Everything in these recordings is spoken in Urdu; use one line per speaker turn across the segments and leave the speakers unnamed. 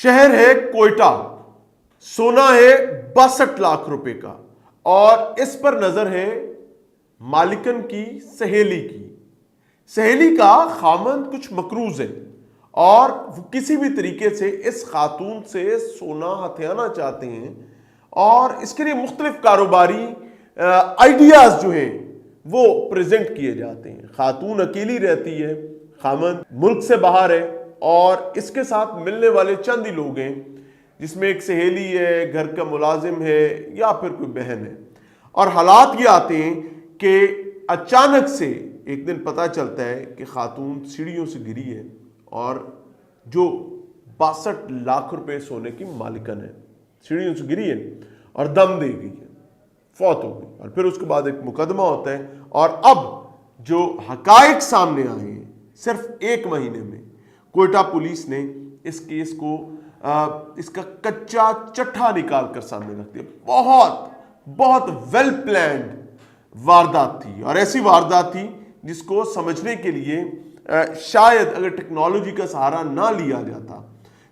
شہر ہے کوئٹہ، سونا ہے 62 لاکھ روپے کا، اور اس پر نظر ہے مالکن کی سہیلی کی۔ سہیلی کا خامند کچھ مقروض ہے اور وہ کسی بھی طریقے سے اس خاتون سے سونا ہتھیانا چاہتے ہیں، اور اس کے لیے مختلف کاروباری آئیڈیاز جو ہیں وہ پریزنٹ کیے جاتے ہیں۔ خاتون اکیلی رہتی ہے، خامند ملک سے باہر ہے، اور اس کے ساتھ ملنے والے چند ہی لوگ ہیں، جس میں ایک سہیلی ہے، گھر کا ملازم ہے، یا پھر کوئی بہن ہے۔ اور حالات یہ آتے ہیں کہ اچانک سے ایک دن پتہ چلتا ہے کہ خاتون سیڑھیوں سے گری ہے، اور جو 62 لاکھ روپے سونے کی مالکن ہے، سیڑھیوں سے گری ہے اور دم دے گئی ہے، فوت ہو گئی۔ اور پھر اس کے بعد ایک مقدمہ ہوتا ہے، اور اب جو حقائق سامنے آئے ہیں صرف ایک مہینے میں، کوئٹہ پولیس نے اس کیس کو اس کا کچا چٹھا نکال کر سامنے رکھ دیا۔ بہت ویل پلانڈ واردات تھی، اور ایسی واردات تھی جس کو سمجھنے کے لیے شاید اگر ٹیکنالوجی کا سہارا نہ لیا جاتا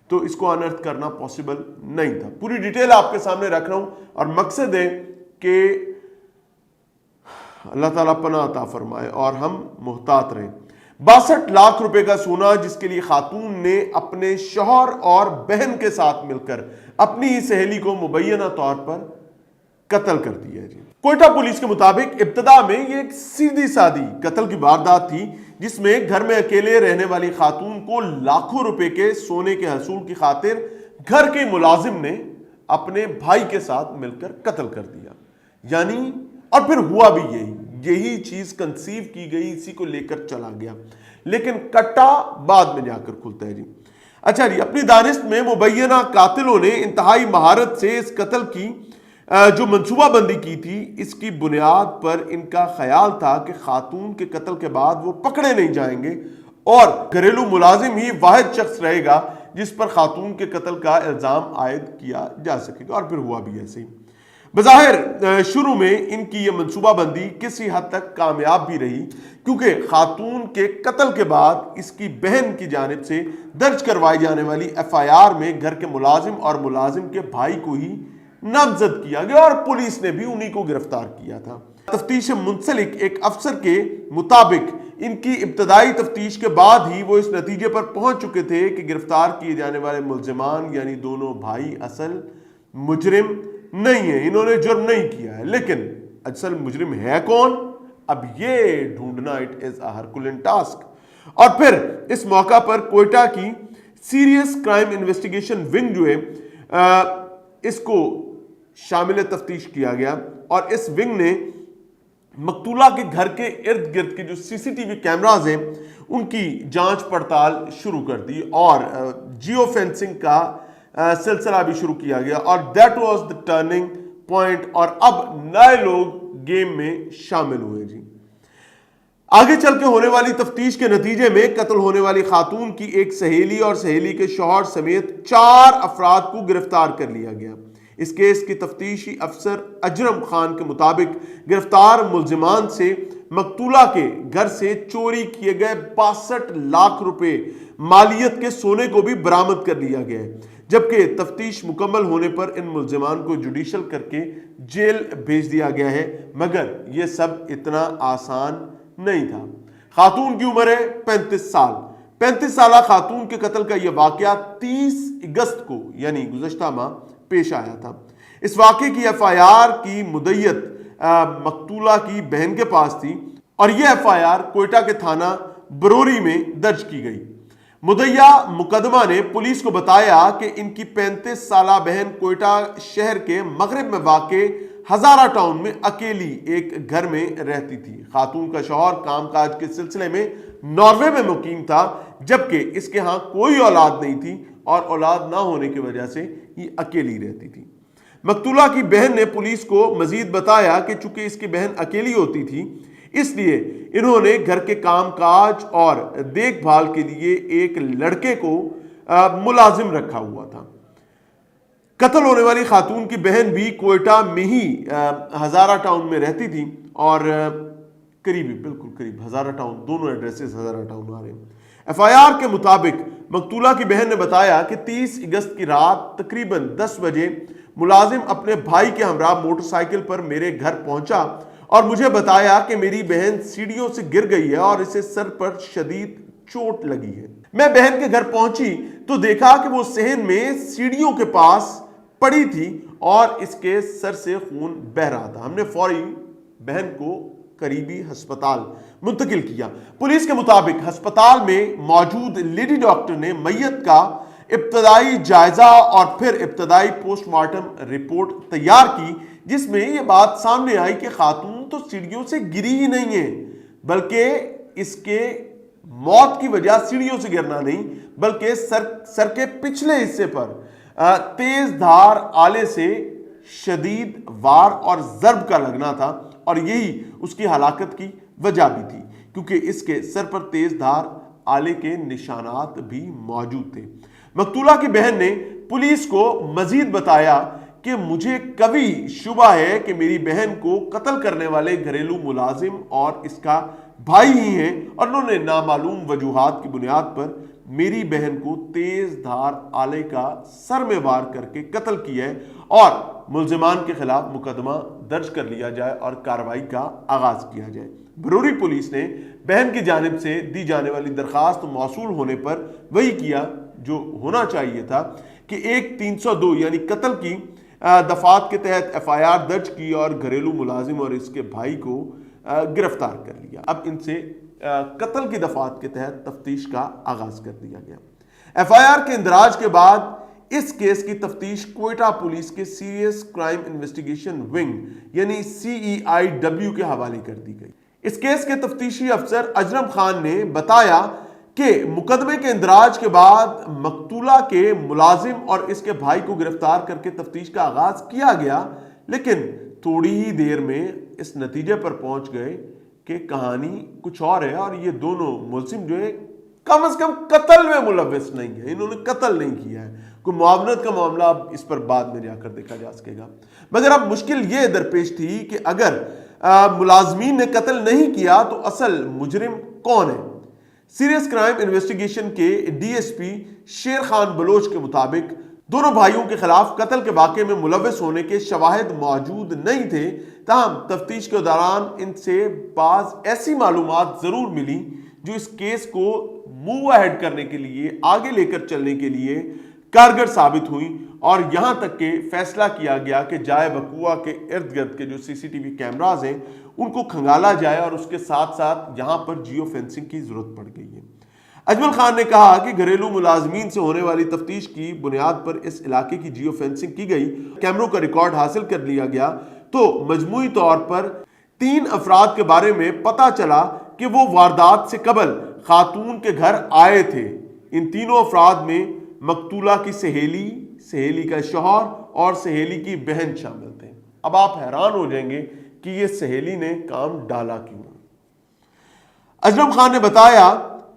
تو اس کو انرتھ کرنا پاسبل نہیں تھا۔ پوری ڈیٹیل آپ کے سامنے رکھ رہا ہوں، اور مقصد ہے کہ اللہ تعالیٰ پناہ عطا فرمائے اور ہم محتاط رہیں۔ 62 لاکھ روپے کا سونا جس کے لیے خاتون نے اپنے شوہر اور بہن کے ساتھ مل کر اپنی ہی سہیلی کو مبینہ طور پر قتل کر دیا جی۔ کوئٹہ پولیس کے مطابق ابتدا میں یہ ایک سیدھی سادی قتل کی واردات تھی، جس میں گھر میں اکیلے رہنے والی خاتون کو لاکھوں روپے کے سونے کے حصول کی خاطر گھر کے ملازم نے اپنے بھائی کے ساتھ مل کر قتل کر دیا۔ یعنی اور پھر ہوا بھی یہی چیز کنسیو کی گئی، اسی کو لے کر چلا گیا، لیکن کٹا بعد میں جا کر کھلتا ہے جی۔ اچھا جی، اپنی دانست میں مبینہ قاتلوں نے انتہائی مہارت سے اس قتل کی جو منصوبہ بندی کی تھی، اس کی بنیاد پر ان کا خیال تھا کہ خاتون کے قتل کے بعد وہ پکڑے نہیں جائیں گے، اور گھریلو ملازم ہی واحد شخص رہے گا جس پر خاتون کے قتل کا الزام عائد کیا جا سکے گا، اور پھر ہوا بھی ایسے ہی۔ بظاہر شروع میں ان کی یہ منصوبہ بندی کسی حد تک کامیاب بھی رہی، کیونکہ خاتون کے قتل کے بعد اس کی بہن کی جانب سے درج کروائی جانے والی ایف آئی آر میں گھر کے ملازم اور ملازم کے بھائی کو ہی نامزد کیا گیا، اور پولیس نے بھی انہی کو گرفتار کیا تھا۔ تفتیش منسلک ایک افسر کے مطابق ان کی ابتدائی تفتیش کے بعد ہی وہ اس نتیجے پر پہنچ چکے تھے کہ گرفتار کیے جانے والے ملزمان یعنی دونوں بھائی اصل مجرم نہیں ہے، انہوں نے جرم نہیں کیا ہے، لیکن اصل مجرم ہے کون، اب یہ ڈھونڈنا اٹ از اے ہرکولین ٹاسک۔ اور پھر اس موقع پر کوئٹہ کی سیریس کرائم انویسٹیگیشن ونگ جو ہے اس کو شامل تفتیش کیا گیا، اور اس ونگ نے مقتولہ کے گھر کے ارد گرد کے جو سی سی ٹی وی کیمراز ہیں ان کی جانچ پڑتال شروع کر دی، اور جیو فینسنگ کا سلسلہ بھی شروع کیا گیا، اور that was the turning point, اور اب نئے لوگ گیم میں شامل ہوئے جی۔ آگے چل کے ہونے والی تفتیش کے نتیجے میں قتل ہونے والی خاتون کی ایک سہیلی اور سہیلی کے شوہر سمیت 4 افراد کو گرفتار کر لیا گیا۔ اس کیس کی تفتیشی افسر اجرم خان کے مطابق گرفتار ملزمان سے مقتولہ کے گھر سے چوری کیے گئے 62 لاکھ روپے مالیت کے سونے کو بھی برآمد کر لیا گیا ہے، جبکہ تفتیش مکمل ہونے پر ان ملزمان کو جوڈیشل کر کے جیل بھیج دیا گیا ہے۔ مگر یہ سب اتنا آسان نہیں تھا۔ خاتون کی عمر ہے 35 سال۔ 35 سالہ خاتون کے قتل کا یہ واقعہ 30 اگست کو یعنی گزشتہ ماہ پیش آیا تھا۔ اس واقعے کی ایف آئی آر کی مدعیت مقتولہ کی بہن کے پاس تھی، اور یہ ایف آئی آر کوئٹہ کے تھانہ بروری میں درج کی گئی۔ مدعیہ مقدمہ نے پولیس کو بتایا کہ ان کی 35 سالہ بہن کوئٹہ شہر کے مغرب میں واقع ہزارہ ٹاؤن میں اکیلی ایک گھر میں رہتی تھی۔ خاتون کا شوہر کام کاج کے سلسلے میں ناروے میں مقیم تھا، جبکہ اس کے ہاں کوئی اولاد نہیں تھی، اور اولاد نہ ہونے کی وجہ سے یہ اکیلی رہتی تھی۔ مقتولہ کی بہن نے پولیس کو مزید بتایا کہ چونکہ اس کی بہن اکیلی ہوتی تھی، اس لیے انہوں نے گھر کے کام کاج اور دیکھ بھال کے لیے ایک لڑکے کو ملازم رکھا ہوا تھا۔ قتل ہونے والی خاتون کی بہن بھی کوئٹہ میں ہی ہزارہ ٹاؤن میں رہتی تھی، اور قریبی بالکل قریب ہزارہ ٹاؤن، دونوں ایڈریسز ہزارہ ٹاؤن آ رہے ہیں۔ FIR کے مطابق مقتولہ کی بہن نے بتایا کہ 30 اگست کی رات تقریباً 10 بجے ملازم اپنے بھائی کے ہمراہ موٹر سائیکل پر میرے گھر پہنچا اور مجھے بتایا کہ میری بہن سیڑھیوں سے گر گئی ہے اور اسے سر پر شدید چوٹ لگی ہے۔ میں بہن کے گھر پہنچی تو دیکھا کہ وہ صحن میں سیڑھیوں کے پاس پڑی تھی اور اس کے سر سے خون بہہ رہا تھا۔ ہم نے فوری بہن کو قریبی ہسپتال منتقل کیا۔ پولیس کے مطابق ہسپتال میں موجود لیڈی ڈاکٹر نے میت کا ابتدائی جائزہ اور پھر ابتدائی پوسٹ مارٹم رپورٹ تیار کی، جس میں یہ بات سامنے آئی کہ خاتون تو سیڑھیوں سے گری ہی نہیں ہے، بلکہ اس کے موت کی وجہ سیڑھیوں سے گرنا نہیں بلکہ سر کے پچھلے حصے پر تیز دھار آلے سے شدید وار اور ضرب کا لگنا تھا، اور یہی اس کی ہلاکت کی وجہ بھی تھی کیونکہ اس کے سر پر تیز دھار آلے کے نشانات بھی موجود تھے۔ مقتولہ کی بہن نے پولیس کو مزید بتایا کہ مجھے کبھی شبہ ہے کہ میری بہن کو قتل کرنے والے گھریلو ملازم اور اس کا بھائی ہی ہیں، اور انہوں نے نامعلوم وجوہات کی بنیاد پر میری بہن کو تیز دھار آلے کا سر میں وار کر کے قتل کیا ہے، اور ملزمان کے خلاف مقدمہ درج کر لیا جائے اور کارروائی کا آغاز کیا جائے۔ بروری پولیس نے بہن کی جانب سے دی جانے والی درخواست موصول ہونے پر وہی کیا جو ہونا چاہیے تھا کہ ایک 302 یعنی قتل کی دفعات کے تحت FIR درج کی اور گھریلو ملازم اور اس کے بھائی کو گرفتار کر لیا۔ اب ان سے قتل کی دفعات کے تحت تفتیش کا آغاز کر دیا گیا۔ FIR کے اندراج کے بعد اس کیس کی تفتیش کوئٹہ پولیس کے سیریس کرائم انویسٹیگیشن ونگ یعنی CEIW کے حوالے کر دی گئی۔ اس کیس کے تفتیشی افسر اجرم خان نے بتایا کہ مقدمے کے اندراج کے بعد مقتولہ کے ملازم اور اس کے بھائی کو گرفتار کر کے تفتیش کا آغاز کیا گیا، لیکن تھوڑی ہی دیر میں اس نتیجے پر پہنچ گئے کہ کہانی کچھ اور ہے، اور یہ دونوں ملزم جو ہے کم از کم قتل میں ملوث نہیں ہے، انہوں نے قتل نہیں کیا ہے۔ کوئی معاونت کا معاملہ اب اس پر بعد میں جا کر دیکھا جا سکے گا، مگر اب مشکل یہ درپیش تھی کہ اگر ملازمین نے قتل نہیں کیا تو اصل مجرم کون ہے؟ سیریس کرائم انویسٹیگیشن کے DSP شیر خان بلوچ کے مطابق دونوں بھائیوں کے خلاف قتل کے واقعے میں ملوث ہونے کے شواہد موجود نہیں تھے، تاہم تفتیش کے دوران ان سے بعض ایسی معلومات ضرور ملی جو اس کیس کو موو اہیڈ کرنے کے لیے، آگے لے کر چلنے کے لیے کارگر ثابت ہوئی، اور یہاں تک کہ فیصلہ کیا گیا کہ جائے وقوع کے ارد گرد کے جو CCTV کیمراز ہیں ان کو کھنگالا جائے، اور اس کے ساتھ ساتھ یہاں پر جیو فینسنگ کی ضرورت پڑ گئی ہے۔ اجمل خان نے کہا کہ گھریلو ملازمین سے ہونے والی تفتیش کی بنیاد پر اس علاقے کی جیو فینسنگ کی گئی، کیمروں کا ریکارڈ حاصل کر لیا گیا تو مجموعی طور پر 3 افراد کے بارے میں پتہ چلا کہ وہ واردات سے قبل خاتون کے گھر آئے تھے۔ ان تینوں افراد میں مقتولہ کی سہیلی کا شوہر اور سہیلی کی بہن شامل تھے۔ اب آپ حیران ہو جائیں گے کہ یہ سہیلی نے کام ڈالا کیوں۔ اجرم خان نے بتایا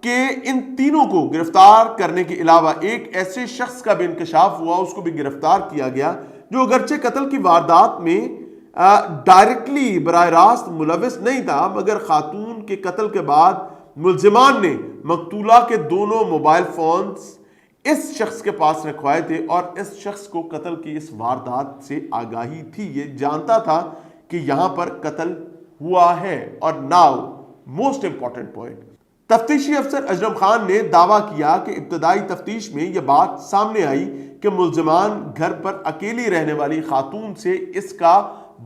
کہ ان تینوں کو گرفتار کرنے کے علاوہ ایک ایسے شخص کا بھی انکشاف ہوا، اس کو بھی گرفتار کیا گیا جو اگرچہ قتل کی واردات میں ڈائریکٹلی براہ راست ملوث نہیں تھا، مگر خاتون کے قتل کے بعد ملزمان نے مقتولہ کے دونوں موبائل فونز اس شخص کے پاس رکھوائے تھے، اور اس شخص کو قتل کی اس واردات سے آگاہی تھی، یہ جانتا تھا کہ یہاں پر قتل ہوا ہے۔ اور ناؤ موسٹ امپورٹنٹ پوائنٹ، تفتیشی افسر اجرم خان نے دعویٰ کیا کہ ابتدائی تفتیش میں یہ بات سامنے آئی کہ ملزمان گھر پر اکیلی رہنے والی خاتون سے اس کا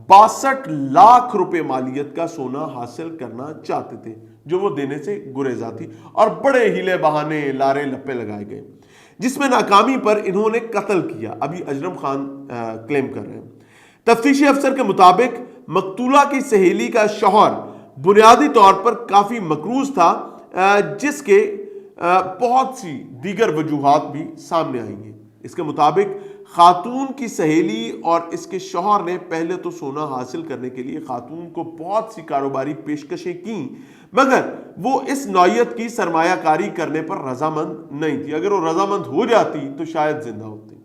62 لاکھ روپے مالیت کا سونا حاصل کرنا چاہتے تھے، جو وہ دینے سے گریزاں تھی، اور بڑے ہیلے بہانے لارے لپے لگائے گئے جس میں ناکامی پر انہوں نے قتل کیا۔ ابھی اجرم خان کلیم کر رہے ہیں۔ تفتیشی افسر کے مطابق مقتولہ کی سہیلی کا شوہر بنیادی طور پر کافی مقروض تھا، جس کے بہت سی دیگر وجوہات بھی سامنے آئی ہیں۔ اس کے مطابق خاتون کی سہیلی اور اس کے شوہر نے پہلے تو سونا حاصل کرنے کے لیے خاتون کو بہت سی کاروباری پیشکشیں کیں، مگر وہ اس نوعیت کی سرمایہ کاری کرنے پر رضامند نہیں تھی۔ اگر وہ رضامند ہو جاتی تو شاید زندہ ہوتی۔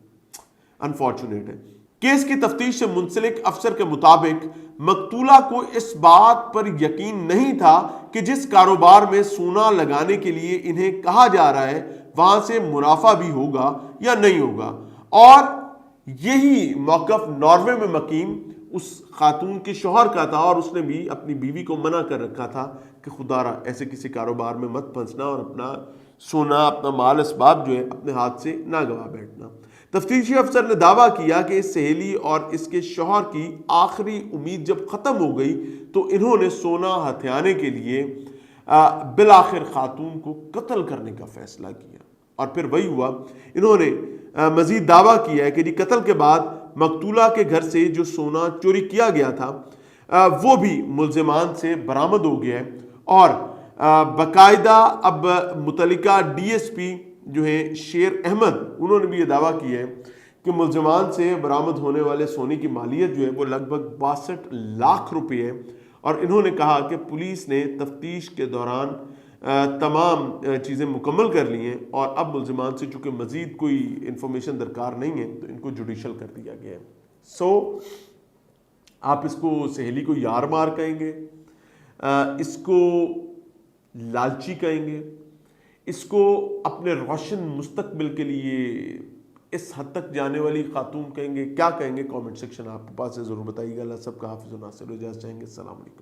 انفارچونیٹ ہے۔ کیس کی تفتیش سے منسلک افسر کے مطابق مقتولہ کو اس بات پر یقین نہیں تھا کہ جس کاروبار میں سونا لگانے کے لیے انہیں کہا جا رہا ہے وہاں سے منافع بھی ہوگا یا نہیں ہوگا، اور یہی موقف ناروے میں مقیم اس خاتون کے شوہر کا تھا، اور اس نے بھی اپنی بیوی کو منع کر رکھا تھا کہ خدا را ایسے کسی کاروبار میں مت پھنسنا اور اپنا سونا، اپنا مال اسباب جو ہے اپنے ہاتھ سے نہ گوا بیٹھنا۔ تفتیشی افسر نے دعویٰ کیا کہ اس سہیلی اور اس کے شوہر کی آخری امید جب ختم ہو گئی تو انہوں نے سونا ہتھیانے کے لیے بالآخر خاتون کو قتل کرنے کا فیصلہ کیا۔ اور پھر وہی ہوا، انہوں نے مزید دعویٰ کیا ہے کہ قتل کے بعد مقتولہ کے گھر سے جو سونا چوری کیا گیا تھا وہ بھی ملزمان سے برآمد ہو گیا ہے، اور باقاعدہ اب متعلقہ ڈی ایس پی جو ہے شیر احمد، انہوں نے بھی یہ دعویٰ کیا ہے کہ ملزمان سے برآمد ہونے والے سونے کی مالیت جو ہے وہ لگ بھگ 62 لاکھ روپے ہے، اور انہوں نے کہا کہ پولیس نے تفتیش کے دوران تمام چیزیں مکمل کر لی ہیں، اور اب ملزمان سے چونکہ مزید کوئی انفارمیشن درکار نہیں ہے تو ان کو جوڈیشل کر دیا گیا ہے۔ آپ اس کو سہیلی کو یار مار کہیں گے، اس کو لالچی کہیں گے، اس کو اپنے روشن مستقبل کے لیے اس حد تک جانے والی خاتون کہیں گے، کیا کہیں گے؟ کامنٹ سیکشن آپ کے پاس ہے، ضرور بتائیے گا۔ اللہ سب کا حافظ و ناصر، اجازت چاہیں گے۔ السلام علیکم۔